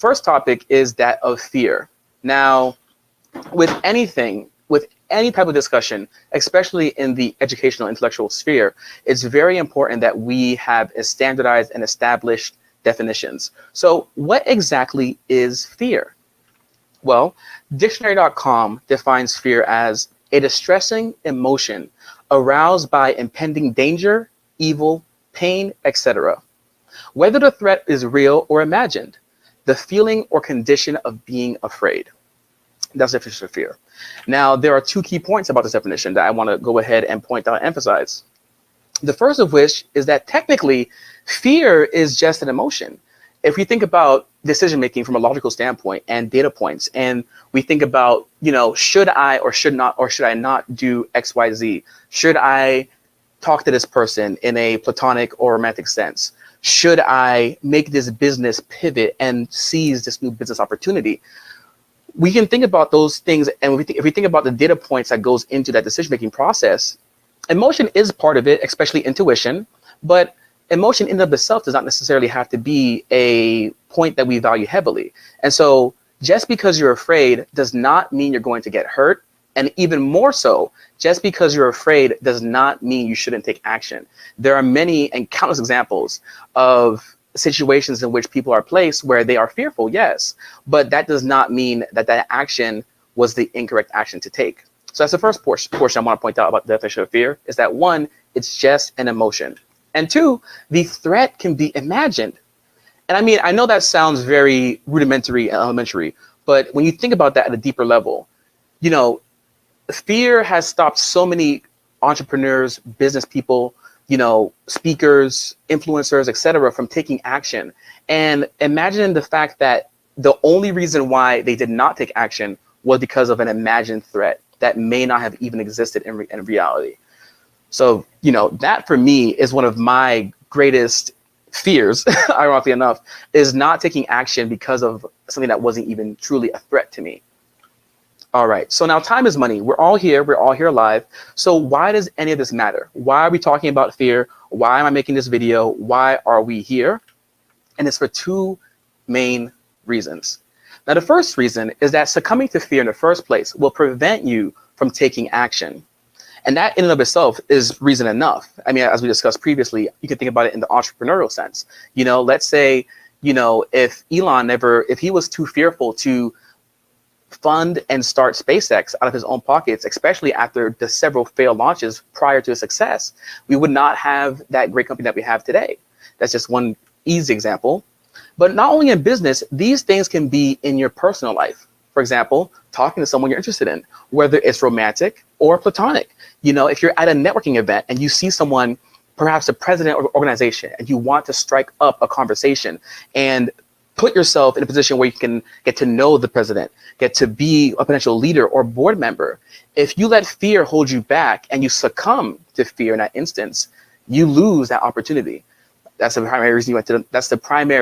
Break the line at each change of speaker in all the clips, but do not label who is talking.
first topic is that of fear. Now, with any type of discussion, especially in the educational intellectual sphere, it's very important that we have a standardized and established definitions. So what exactly is fear? Well, dictionary.com defines fear as a distressing emotion aroused by impending danger, evil, pain, etc. Whether the threat is real or imagined, the feeling or condition of being afraid. That's the definition of fear. Now, there are two key points about this definition that I want to go ahead and point out and emphasize. The first of which is that technically, fear is just an emotion. If we think about decision making from a logical standpoint and data points, and we think about, should I or should I not do X, Y, Z? Should I talk to this person in a platonic or romantic sense? Should I make this business pivot and seize this new business opportunity? We can think about those things, and if we think about the data points that goes into that decision-making process, emotion is part of it, especially intuition, but emotion in and of itself does not necessarily have to be a point that we value heavily. And so just because you're afraid does not mean you're going to get hurt. And even more so, just because you're afraid does not mean you shouldn't take action. There are many and countless examples of situations in which people are placed where they are fearful, yes, but that does not mean that that action was the incorrect action to take. So that's the first portion I want to point out about the definition of fear, is that one, it's just an emotion. And two, the threat can be imagined. And I mean, I know that sounds very rudimentary and elementary, but when you think about that at a deeper level, fear has stopped so many entrepreneurs, business people, speakers, influencers, etc., from taking action. And imagine the fact that the only reason why they did not take action was because of an imagined threat that may not have even existed in reality. So, that for me is one of my greatest fears, ironically enough, is not taking action because of something that wasn't even truly a threat to me. All right, so now time is money. We're all here live. So why does any of this matter? Why are we talking about fear? Why am I making this video? Why are we here? And it's for two main reasons. Now, the first reason is that succumbing to fear in the first place will prevent you from taking action. And that in and of itself is reason enough. I mean, as we discussed previously, you can think about it in the entrepreneurial sense. Let's say, if if he was too fearful to fund and start SpaceX out of his own pockets, especially after the several failed launches prior to success, we would not have that great company that we have today. That's just one easy example. But not only in business, these things can be in your personal life. For example, talking to someone you're interested in, whether it's romantic or platonic. If you're at a networking event and you see someone, perhaps a president of an organization, and you want to strike up a conversation and put yourself in a position where you can get to know the president, get to be a potential leader or board member. If you let fear hold you back and you succumb to fear in that instance, you lose that opportunity. That's the primary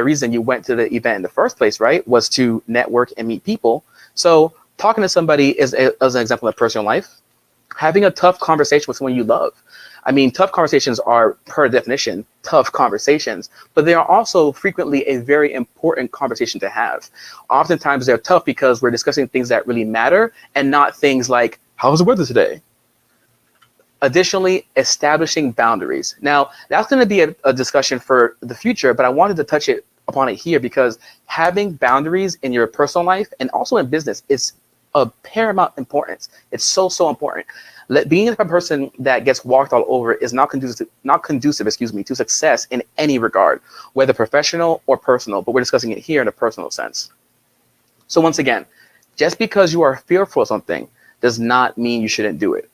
reason you went to the event in the first place, right? Was to network and meet people. So talking to somebody is as an example of personal life. Having a tough conversation with someone you love. I mean, tough conversations are, per definition, tough conversations, but they are also frequently a very important conversation to have. Oftentimes they're tough because we're discussing things that really matter and not things like, how's the weather today? Additionally, establishing boundaries. Now, that's going to be a discussion for the future, but I wanted to touch upon it here because having boundaries in your personal life and also in business is of paramount importance. It's so important. Being a person that gets walked all over is not conducive to success in any regard, whether professional or personal, but we're discussing it here in a personal sense. So once again, just because you are fearful of something does not mean you shouldn't do it.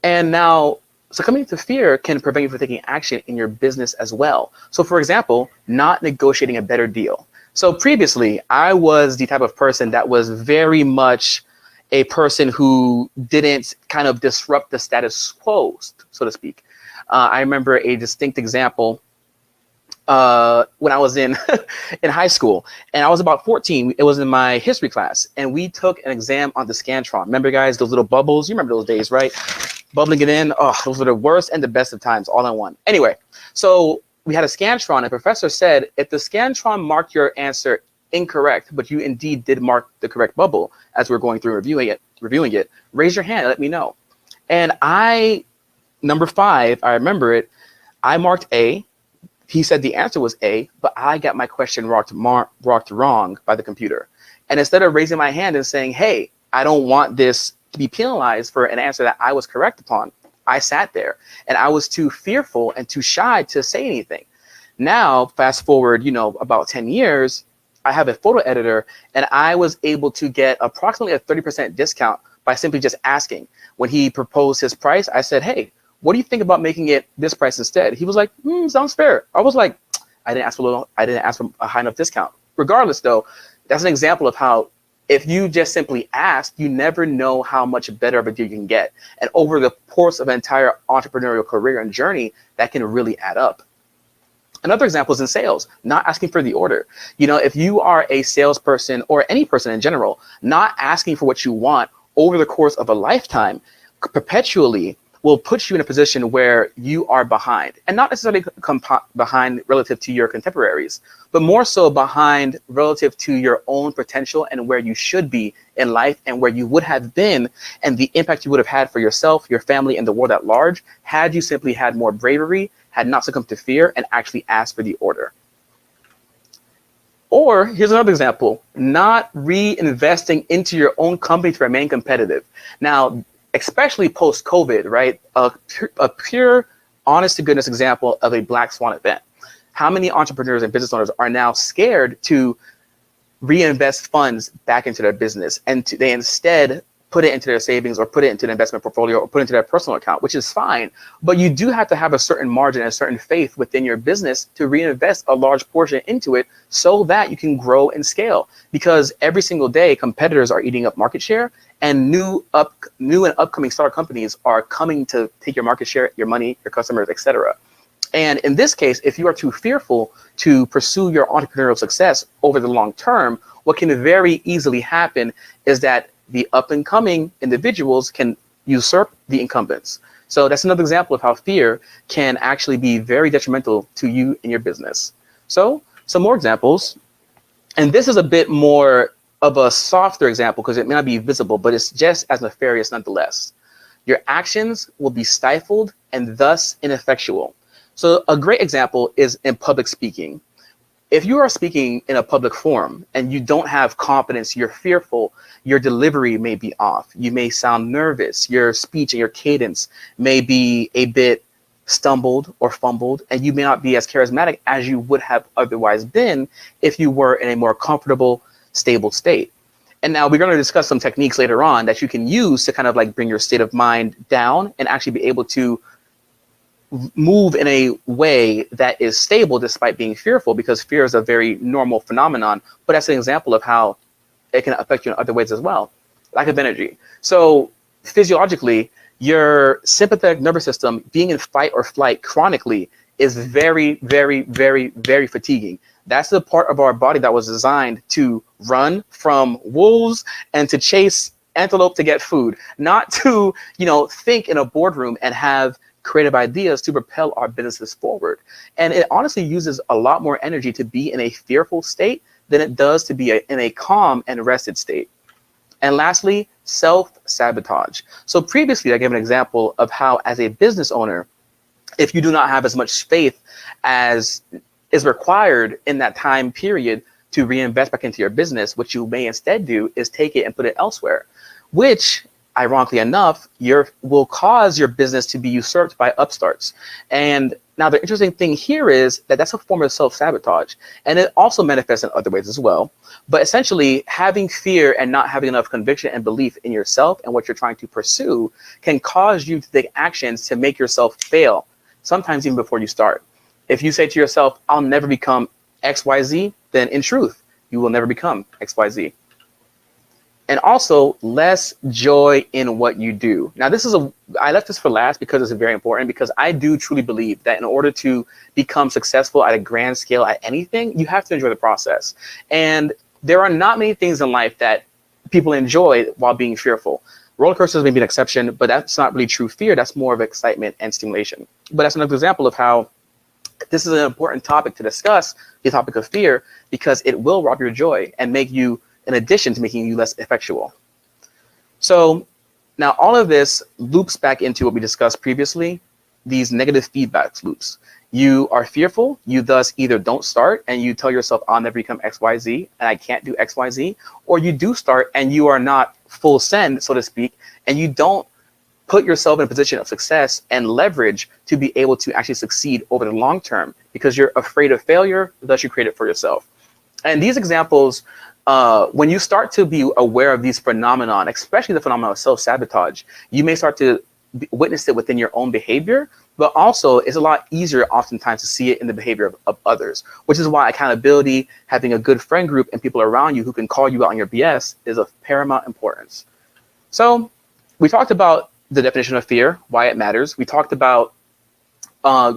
And now, succumbing to fear can prevent you from taking action in your business as well. So for example, not negotiating a better deal. So previously, I was the type of person that was very much a person who didn't kind of disrupt the status quo, so to speak. I remember a distinct example when I was in in high school, and I was about 14. It was in my history class, and we took an exam on the Scantron. Remember, guys, those little bubbles? You remember those days, right? Bubbling it in. Oh, those were the worst and the best of times, all in one. Anyway, so we had a Scantron, and the professor said, if the Scantron marked your answer incorrect, but you indeed did mark the correct bubble as we're going through reviewing it, raise your hand and let me know. And number 5, I remember it, I marked A. He said the answer was A, but I got my question marked wrong by the computer. And instead of raising my hand and saying, hey, I don't want this to be penalized for an answer that I was correct upon, I sat there and I was too fearful and too shy to say anything. Now, fast forward, about 10 years, I have a photo editor and I was able to get approximately a 30% discount by simply just asking. When he proposed his price, I said, hey, what do you think about making it this price instead? He was like, sounds fair. I was like, I didn't ask for a high enough discount. Regardless, though, that's an example of how if you just simply ask, you never know how much better of a deal you can get. And over the course of an entire entrepreneurial career and journey, that can really add up. Another example is in sales, not asking for the order. If you are a salesperson or any person in general, not asking for what you want over the course of a lifetime perpetually will put you in a position where you are behind, and not necessarily behind relative to your contemporaries, but more so behind relative to your own potential and where you should be in life and where you would have been and the impact you would have had for yourself, your family, and the world at large had you simply had more bravery, had not succumbed to fear, and actually asked for the order. Or here's another example, not reinvesting into your own company to remain competitive. Now, especially post-COVID, right? A pure, honest to goodness example of a black swan event. How many entrepreneurs and business owners are now scared to reinvest funds back into their business, and they instead put it into their savings or put it into an investment portfolio or put it into their personal account, which is fine. But you do have to have a certain margin and a certain faith within your business to reinvest a large portion into it so that you can grow and scale. Because every single day, competitors are eating up market share, and new and upcoming startup companies are coming to take your market share, your money, your customers, etc. And in this case, if you are too fearful to pursue your entrepreneurial success over the long term, what can very easily happen is that the up and coming individuals can usurp the incumbents. So that's another example of how fear can actually be very detrimental to you and your business. So some more examples, and this is a bit more of a softer example because it may not be visible, but it's just as nefarious nonetheless. Your actions will be stifled and thus ineffectual. So a great example is in public speaking. If you are speaking in a public forum and you don't have confidence, you're fearful, your delivery may be off. You may sound nervous. Your speech and your cadence may be a bit stumbled or fumbled, and you may not be as charismatic as you would have otherwise been if you were in a more comfortable, stable state. And now we're going to discuss some techniques later on that you can use to kind of like bring your state of mind down and actually be able to move in a way that is stable despite being fearful, because fear is a very normal phenomenon, but that's an example of how it can affect you in other ways as well. Lack of energy. So physiologically, your sympathetic nervous system being in fight or flight chronically is very, very, very, very fatiguing. That's the part of our body that was designed to run from wolves and to chase antelope to get food, not to, think in a boardroom and have creative ideas to propel our businesses forward. And it honestly uses a lot more energy to be in a fearful state than it does to be in a calm and rested state. And lastly, self-sabotage. So previously, I gave an example of how as a business owner, if you do not have as much faith as is required in that time period to reinvest back into your business, what you may instead do is take it and put it elsewhere, which ironically enough, will cause your business to be usurped by upstarts. And now the interesting thing here is that that's a form of self-sabotage, and it also manifests in other ways as well. But essentially, having fear and not having enough conviction and belief in yourself and what you're trying to pursue can cause you to take actions to make yourself fail, sometimes even before you start. If you say to yourself, I'll never become XYZ, then in truth, you will never become XYZ. And also less joy in what you do. Now, I left this for last because it's very important, because I do truly believe that in order to become successful at a grand scale at anything, you have to enjoy the process. And there are not many things in life that people enjoy while being fearful. Roller coasters may be an exception, but that's not really true fear. That's more of excitement and stimulation. But that's another example of how This is an important topic to discuss, the topic of fear, because it will rob your joy and make you, in addition to making you less effectual. So now all of this loops back into what we discussed previously, these negative feedback loops. You are fearful, you thus either don't start and you tell yourself, I'll never become XYZ and I can't do XYZ, or you do start and you are not full send, so to speak, and you don't put yourself in a position of success and leverage to be able to actually succeed over the long term because you're afraid of failure, thus you create it for yourself. And these examples, when you start to be aware of these phenomenon, especially the phenomenon of self-sabotage, you may start to witness it within your own behavior, but also it's a lot easier oftentimes to see it in the behavior of others, which is why accountability, having a good friend group and people around you who can call you out on your BS is of paramount importance. So we talked about the definition of fear, why it matters. We talked about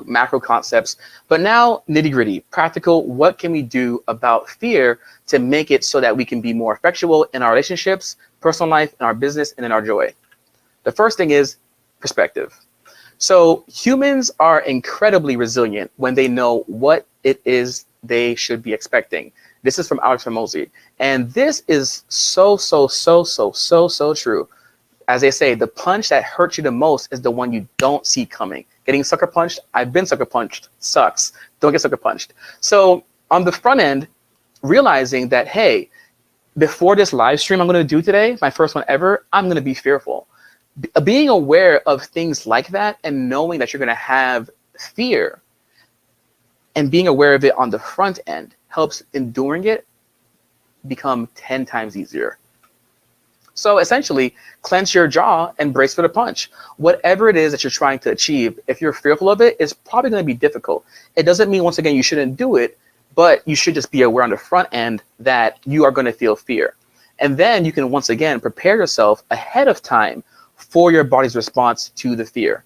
macro concepts, but now nitty gritty, practical, what can we do about fear to make it so that we can be more effectual in our relationships, personal life, in our business, and in our joy? The first thing is perspective. So humans are incredibly resilient when they know what it is they should be expecting. This is from Alex Hormozi. And this is so true. As they say, the punch that hurts you the most is the one you don't see coming. Getting sucker punched, I've been sucker punched, sucks. Don't get sucker punched. So on the front end, realizing that, hey, before this live stream I'm going to do today, my first one ever, I'm going to be fearful. Being aware of things like that and knowing that you're going to have fear and being aware of it on the front end helps enduring it become 10 times easier. So essentially, clench your jaw and brace for the punch. Whatever it is that you're trying to achieve, if you're fearful of it, it's probably going to be difficult. It doesn't mean, once again, you shouldn't do it, but you should just be aware on the front end that you are going to feel fear. And then you can, once again, prepare yourself ahead of time for your body's response to the fear.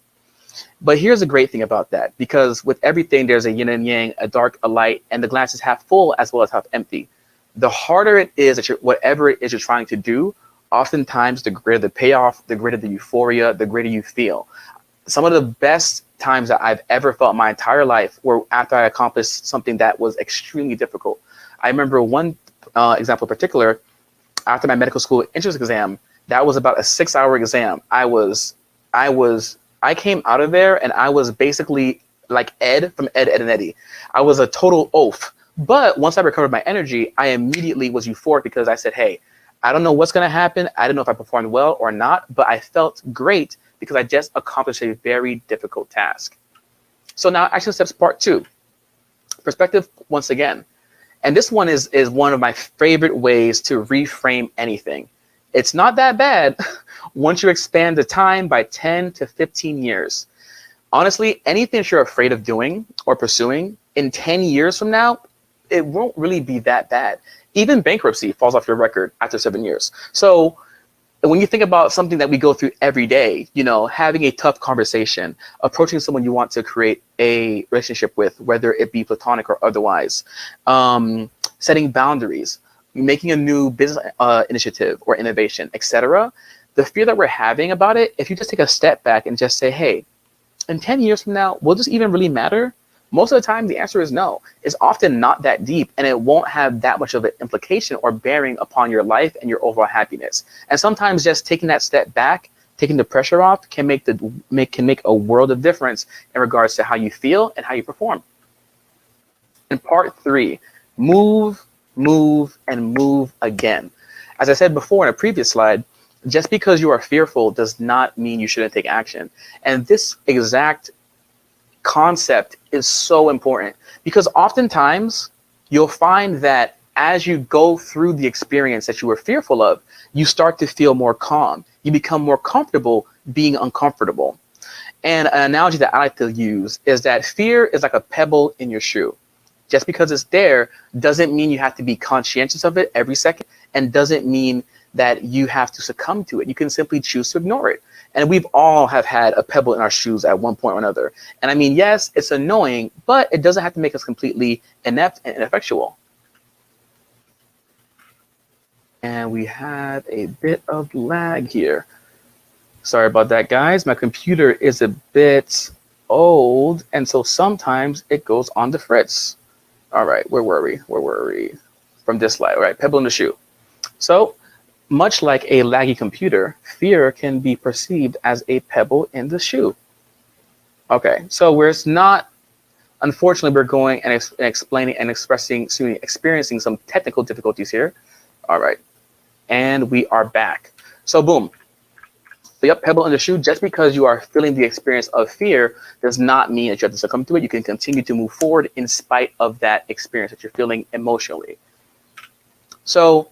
But here's the great thing about that, because with everything, there's a yin and yang, a dark, a light, and the glass is half full as well as half empty. The harder it is that whatever it is you're trying to do, oftentimes the greater the payoff, the greater the euphoria, the greater you feel. Some of the best times that I've ever felt in my entire life were after I accomplished something that was extremely difficult. I remember one example in particular, after my medical school entrance exam, that was about a 6-hour exam. I came out of there and I was basically like Ed from Ed, Ed and Eddie. I was a total oaf. But once I recovered my energy, I immediately was euphoric because I said, hey, I don't know what's going to happen. I don't know if I performed well or not, but I felt great because I just accomplished a very difficult task. So now action steps part 2, perspective once again. And this one is one of my favorite ways to reframe anything. It's not that bad once you expand the time by 10 to 15 years. Honestly, anything that you're afraid of doing or pursuing in 10 years from now, it won't really be that bad. Even bankruptcy falls off your record after 7 years. So when you think about something that we go through every day, you know, having a tough conversation, approaching someone you want to create a relationship with, whether it be platonic or otherwise, setting boundaries, making a new business initiative or innovation, etc. The fear that we're having about it, if you just take a step back and just say, hey, in 10 years from now, will this even really matter? Most of the time, the answer is no. It's often not that deep, and it won't have that much of an implication or bearing upon your life and your overall happiness. And sometimes just taking that step back, taking the pressure off, can make a world of difference in regards to how you feel and how you perform. In part 3, move, and move again. As I said before in a previous slide, just because you are fearful does not mean you shouldn't take action. And this exact concept is so important because oftentimes you'll find that as you go through the experience that you were fearful of, you start to feel more calm. You become more comfortable being uncomfortable. And an analogy that I like to use is that fear is like a pebble in your shoe. Just because it's there doesn't mean you have to be conscientious of it every second, and doesn't mean that you have to succumb to it. You can simply choose to ignore it. And we've all have had a pebble in our shoes at one point or another. And I mean, yes, it's annoying, but it doesn't have to make us completely inept and ineffectual. And we have a bit of lag here. Sorry about that, guys. My computer is a bit old, and so sometimes it goes on the fritz. All right, where were we? From this slide, all right, pebble in the shoe. So much like a laggy computer, fear can be perceived as a pebble in the shoe. Okay, so where it's not, unfortunately, we're going and explaining and experiencing some technical difficulties here. All right, and we are back. So boom, the pebble in the shoe, just because you are feeling the experience of fear does not mean that you have to succumb to it. You can continue to move forward in spite of that experience that you're feeling emotionally. So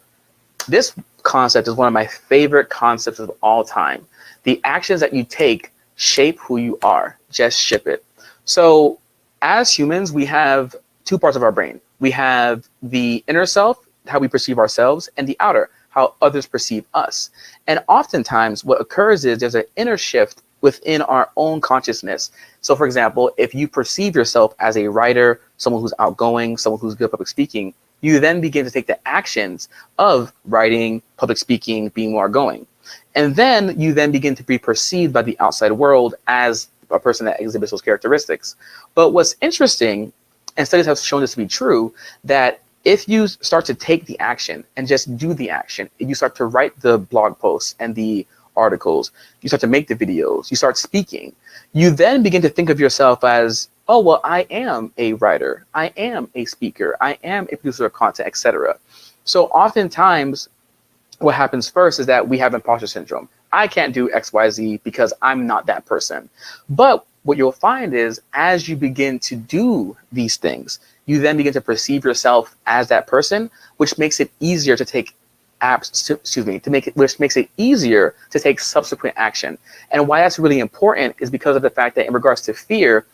this concept is one of my favorite concepts of all time. The actions that you take shape who you are. Just ship it. So as humans, we have two parts of our brain. We have the inner self, how we perceive ourselves, and the outer, how others perceive us. And oftentimes what occurs is there's an inner shift within our own consciousness. So for example, if you perceive yourself as a writer, someone who's outgoing, someone who's good at public speaking, you then begin to take the actions of writing, public speaking, being more outgoing. And then you then begin to be perceived by the outside world as a person that exhibits those characteristics. But what's interesting, and studies have shown this to be true, that if you start to take the action and just do the action, you start to write the blog posts and the articles, you start to make the videos, you start speaking, you then begin to think of yourself as, oh, well, I am a writer, I am a speaker, I am a producer of content, etc. So oftentimes what happens first is that we have imposter syndrome. I can't do XYZ because I'm not that person. But what you'll find is as you begin to do these things, you then begin to perceive yourself as that person, which makes it easier to take which makes it easier to take subsequent action. And why that's really important is because of the fact that in regards to fear,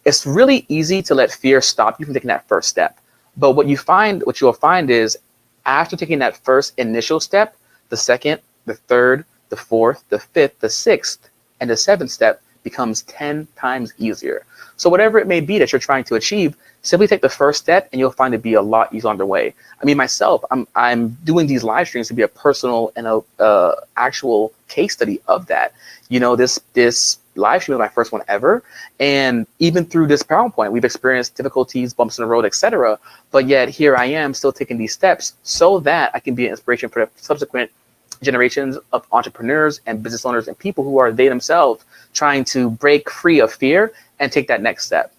it's really easy to let fear stop you from taking that first step. But what you'll find is after taking that first initial step, the second, the third, the fourth, the fifth, the sixth, and the seventh step becomes 10 times easier. So whatever it may be that you're trying to achieve, simply take the first step and you'll find it be a lot easier on the way. I mean, myself, I'm doing these live streams to be a personal and a actual case study of that. You know, this live stream was my first one ever. And even through this PowerPoint, we've experienced difficulties, bumps in the road, etc. But yet here I am still taking these steps so that I can be an inspiration for the subsequent generations of entrepreneurs and business owners and people who are they themselves trying to break free of fear and take that next step.